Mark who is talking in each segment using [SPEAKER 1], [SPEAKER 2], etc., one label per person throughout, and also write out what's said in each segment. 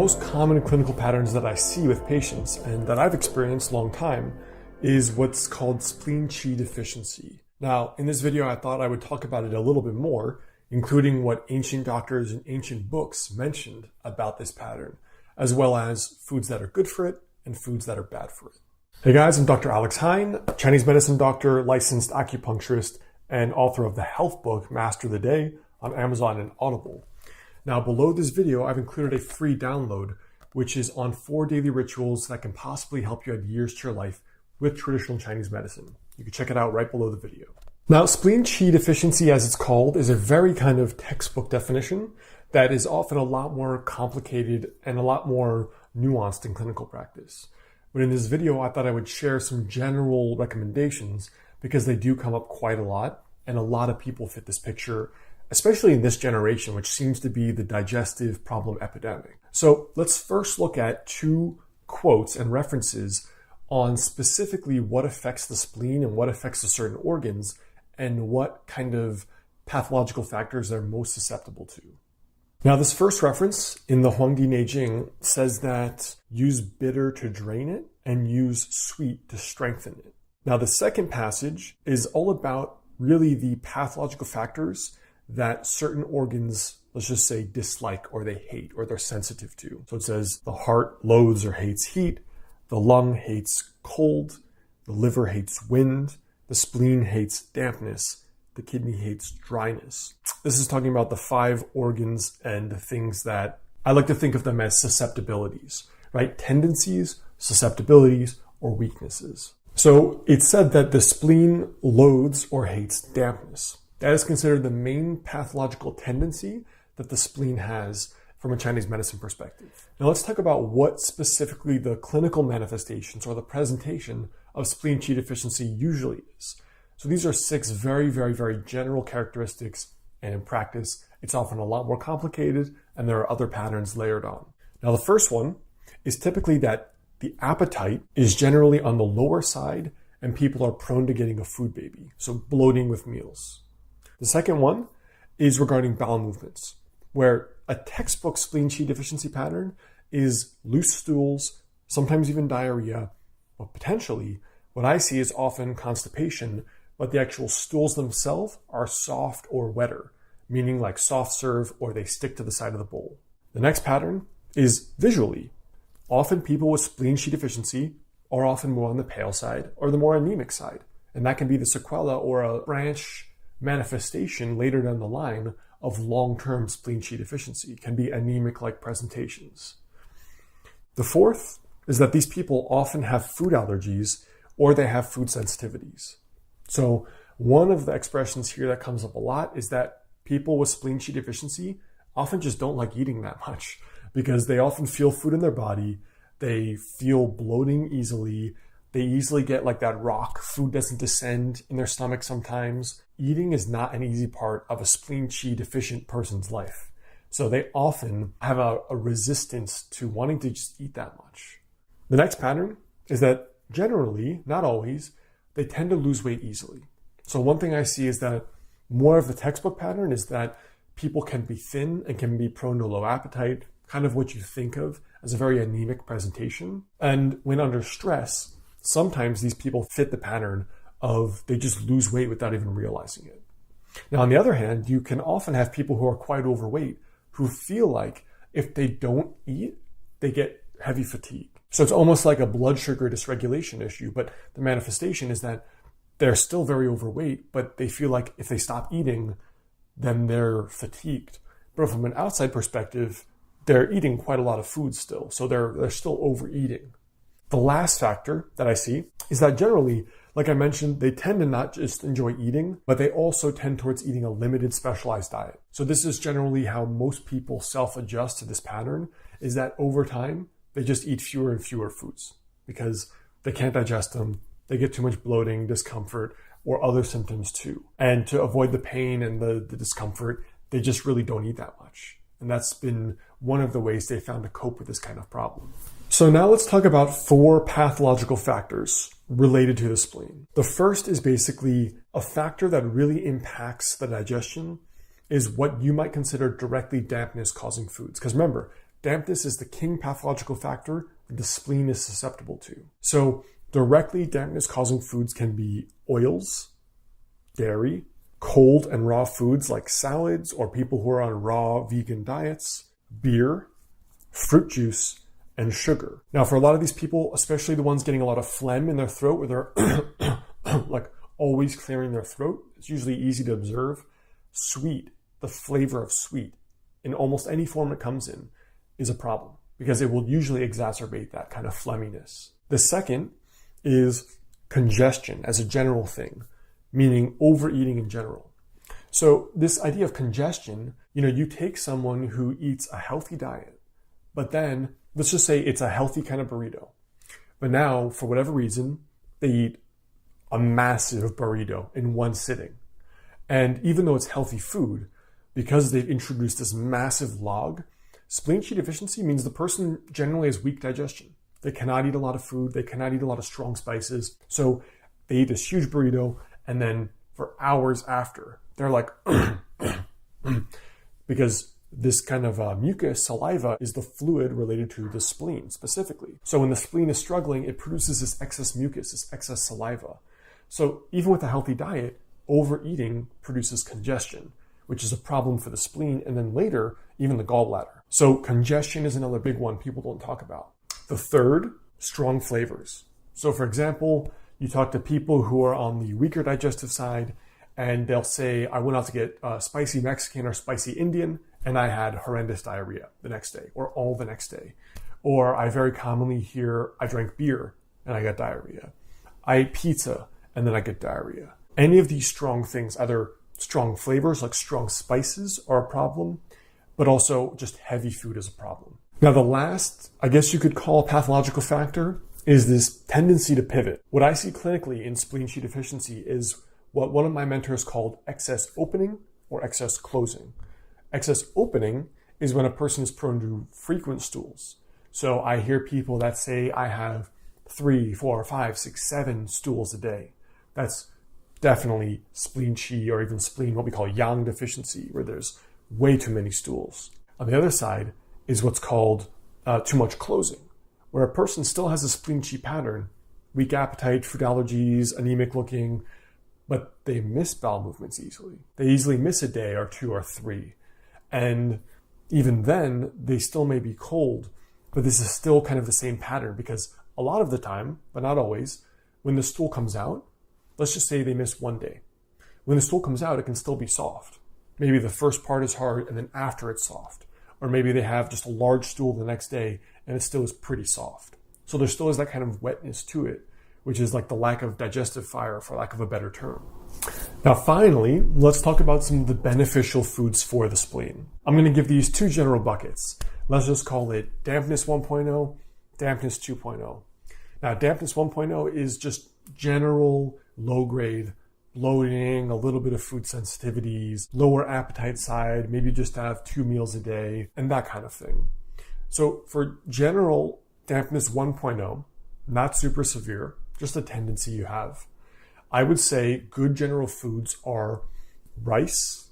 [SPEAKER 1] most common clinical patterns that I see with patients and that I've experienced a long time is what's called spleen Qi deficiency. Now, in this video, I thought I would talk about it a little bit more, including what ancient doctors and ancient books mentioned about this pattern, as well as foods that are good for it and foods that are bad for it. Hey guys, I'm Dr. Alex Hein, Chinese medicine doctor, licensed acupuncturist, and author of the health book, Master the Day, on Amazon and Audible. Now, below this video, I've included a free download, which is on 4 daily rituals that can possibly help you add years to your life with traditional Chinese medicine. You can check it out right below the video. Now, spleen Qi deficiency, as it's called, is a very kind of textbook definition that is often a lot more complicated and a lot more nuanced in clinical practice. But in this video, I thought I would share some general recommendations because they do come up quite a lot, and a lot of people fit this picture, especially in this generation, which seems to be the digestive problem epidemic. So let's first look at 2 quotes and references on specifically what affects the spleen and what affects the certain organs and what kind of pathological factors they're most susceptible to. Now, this first reference in the Huangdi Neijing says that use bitter to drain it and use sweet to strengthen it. Now, the second passage is all about really the pathological factors that certain organs, let's just say, dislike or they hate or they're sensitive to. So it says the heart loathes or hates heat, the lung hates cold, the liver hates wind, the spleen hates dampness, the kidney hates dryness. This is talking about the 5 organs and the things that I like to think of them as susceptibilities, right? Tendencies, susceptibilities, or weaknesses. So it said that the spleen loathes or hates dampness. That is considered the main pathological tendency that the spleen has from a Chinese medicine perspective. Now let's talk about what specifically the clinical manifestations or the presentation of spleen Qi deficiency usually is. So these are 6 very, very, very general characteristics, and in practice, it's often a lot more complicated and there are other patterns layered on. Now the first one is typically that the appetite is generally on the lower side and people are prone to getting a food baby, so bloating with meals. The second one is regarding bowel movements, where a textbook spleen Qi deficiency pattern is loose stools, sometimes even diarrhea, but potentially what I see is often constipation, but the actual stools themselves are soft or wetter, meaning like soft serve or they stick to the side of the bowl. The next pattern is visually. Often people with spleen Qi deficiency are often more on the pale side or the more anemic side, and that can be the sequela or a branch manifestation later down the line of long-term spleen Qi deficiency. It can be anemic-like presentations. The fourth is that these people often have food allergies or they have food sensitivities. So one of the expressions here that comes up a lot is that people with spleen Qi deficiency often just don't like eating that much because they often feel food in their body, they feel bloating easily, they easily get like that rock, food doesn't descend in their stomach sometimes. Eating is not an easy part of a spleen Qi deficient person's life. So they often have a resistance to wanting to just eat that much. The next pattern is that generally, not always, they tend to lose weight easily. So one thing I see is that more of the textbook pattern is that people can be thin and can be prone to low appetite, kind of what you think of as a very anemic presentation. And when under stress, sometimes these people fit the pattern of they just lose weight without even realizing it. Now, on the other hand, you can often have people who are quite overweight who feel like if they don't eat, they get heavy fatigue. So it's almost like a blood sugar dysregulation issue, but the manifestation is that they're still very overweight, but they feel like if they stop eating, then they're fatigued. But from an outside perspective, they're eating quite a lot of food still, so they're still overeating. The last factor that I see is that generally, like I mentioned, they tend to not just enjoy eating, but they also tend towards eating a limited specialized diet. So this is generally how most people self-adjust to this pattern, is that over time, they just eat fewer and fewer foods because they can't digest them. They get too much bloating, discomfort, or other symptoms too. And to avoid the pain and the discomfort, they just really don't eat that much. And that's been one of the ways they found to cope with this kind of problem. So now let's talk about 4 pathological factors related to the spleen. The first is basically a factor that really impacts the digestion is what you might consider directly dampness causing foods. Because remember, dampness is the king pathological factor that the spleen is susceptible to. So directly dampness causing foods can be oils, dairy, cold and raw foods like salads or people who are on raw vegan diets, beer, fruit juice, and sugar. Now, for a lot of these people, especially the ones getting a lot of phlegm in their throat where they're like always clearing their throat, it's usually easy to observe. Sweet, the flavor of sweet, in almost any form it comes in, is a problem because it will usually exacerbate that kind of phlegminess. The second is congestion as a general thing, meaning overeating in general. So this idea of congestion, you take someone who eats a healthy diet, but then let's just say it's a healthy kind of burrito. But now, for whatever reason, they eat a massive burrito in one sitting. And even though it's healthy food, because they've introduced this massive log, spleen qi deficiency means the person generally has weak digestion. They cannot eat a lot of food. They cannot eat a lot of strong spices. So they eat this huge burrito, and then for hours after, they're like, because this kind of mucus, saliva, is the fluid related to the spleen specifically. So when the spleen is struggling, it produces this excess mucus, this excess saliva. So even with a healthy diet, overeating produces congestion, which is a problem for the spleen, and then later, even the gallbladder. So congestion is another big one people don't talk about. The third, strong flavors. So for example, you talk to people who are on the weaker digestive side, and they'll say, I went out to get spicy Mexican or spicy Indian, and I had horrendous diarrhea the next day, or all the next day. Or I very commonly hear, I drank beer, and I got diarrhea. I ate pizza, and then I get diarrhea. Any of these strong things, either strong flavors like strong spices are a problem, but also just heavy food is a problem. Now the last, I guess you could call pathological factor, is this tendency to pivot. What I see clinically in spleen qi deficiency is what one of my mentors called excess opening or excess closing. Excess opening is when a person is prone to frequent stools. So I hear people that say I have 3, 4, 5, 6, 7 stools a day. That's definitely spleen qi or even spleen, what we call yang deficiency, where there's way too many stools. On the other side is what's called too much closing, where a person still has a spleen qi pattern, weak appetite, food allergies, anemic looking, but they miss bowel movements easily. They easily miss a day or 2 or 3. And even then, they still may be cold, but this is still kind of the same pattern because a lot of the time, but not always, when the stool comes out, let's just say they miss 1 day. When the stool comes out, it can still be soft. Maybe the first part is hard and then after it's soft. Or maybe they have just a large stool the next day and it still is pretty soft. So there still is that kind of wetness to it, which is like the lack of digestive fire, for lack of a better term. Now finally, let's talk about some of the beneficial foods for the spleen. I'm going to give these 2 general buckets. Let's just call it dampness 1.0, dampness 2.0. Now dampness 1.0 is just general low-grade bloating, a little bit of food sensitivities, lower appetite side, maybe just have 2 meals a day, and that kind of thing. So for general dampness 1.0, not super severe, just a tendency you have, I would say good general foods are rice,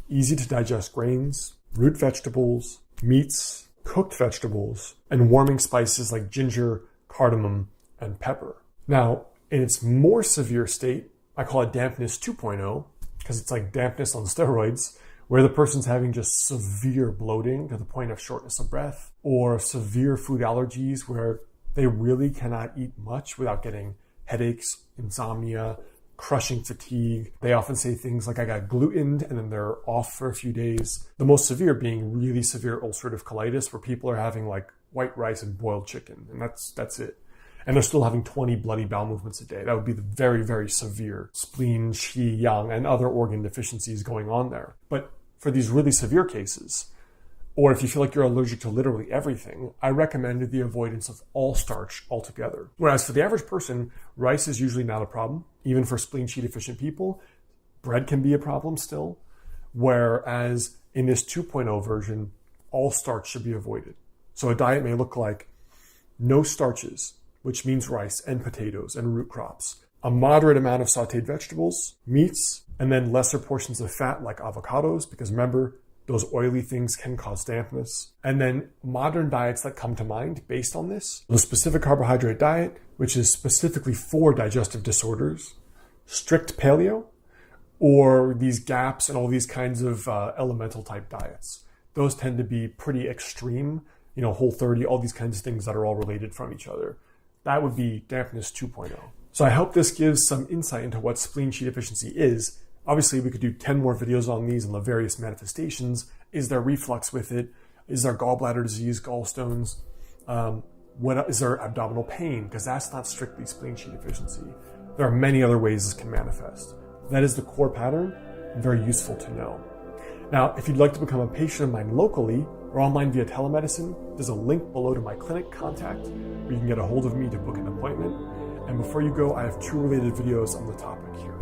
[SPEAKER 1] easy to digest grains, root vegetables, meats, cooked vegetables, and warming spices like ginger, cardamom, and pepper. Now, in its more severe state, I call it dampness 2.0 because it's like dampness on steroids, where the person's having just severe bloating to the point of shortness of breath, or severe food allergies where they really cannot eat much without getting headaches, insomnia, crushing fatigue. They often say things like, I got glutened, and then they're off for a few days. The most severe being really severe ulcerative colitis, where people are having like white rice and boiled chicken, and that's it. And they're still having 20 bloody bowel movements a day. That would be the very, very severe spleen, qi, yang, and other organ deficiencies going on there. But for these really severe cases, or if you feel like you're allergic to literally everything, I recommend the avoidance of all starch altogether. Whereas for the average person, rice is usually not a problem. Even for spleen qi deficient people, bread can be a problem still. Whereas in this 2.0 version, all starch should be avoided. So a diet may look like no starches, which means rice and potatoes and root crops, a moderate amount of sauteed vegetables, meats, and then lesser portions of fat like avocados, because remember, Those oily things can cause dampness. And then modern diets that come to mind based on this: the specific carbohydrate diet, which is specifically for digestive disorders, strict paleo, or these GAPS and all these kinds of elemental type diets. Those tend to be pretty extreme, Whole30, all these kinds of things that are all related from each other. That would be dampness 2.0. So I hope this gives some insight into what spleen Qi deficiency is. Obviously, we could do 10 more videos on these and the various manifestations. Is there reflux with it? Is there gallbladder disease, gallstones? Is there abdominal pain? Because that's not strictly spleen Qi deficiency. There are many other ways this can manifest. That is the core pattern, and very useful to know. Now, if you'd like to become a patient of mine locally or online via telemedicine, there's a link below to my clinic contact where you can get a hold of me to book an appointment. And before you go, I have 2 related videos on the topic here.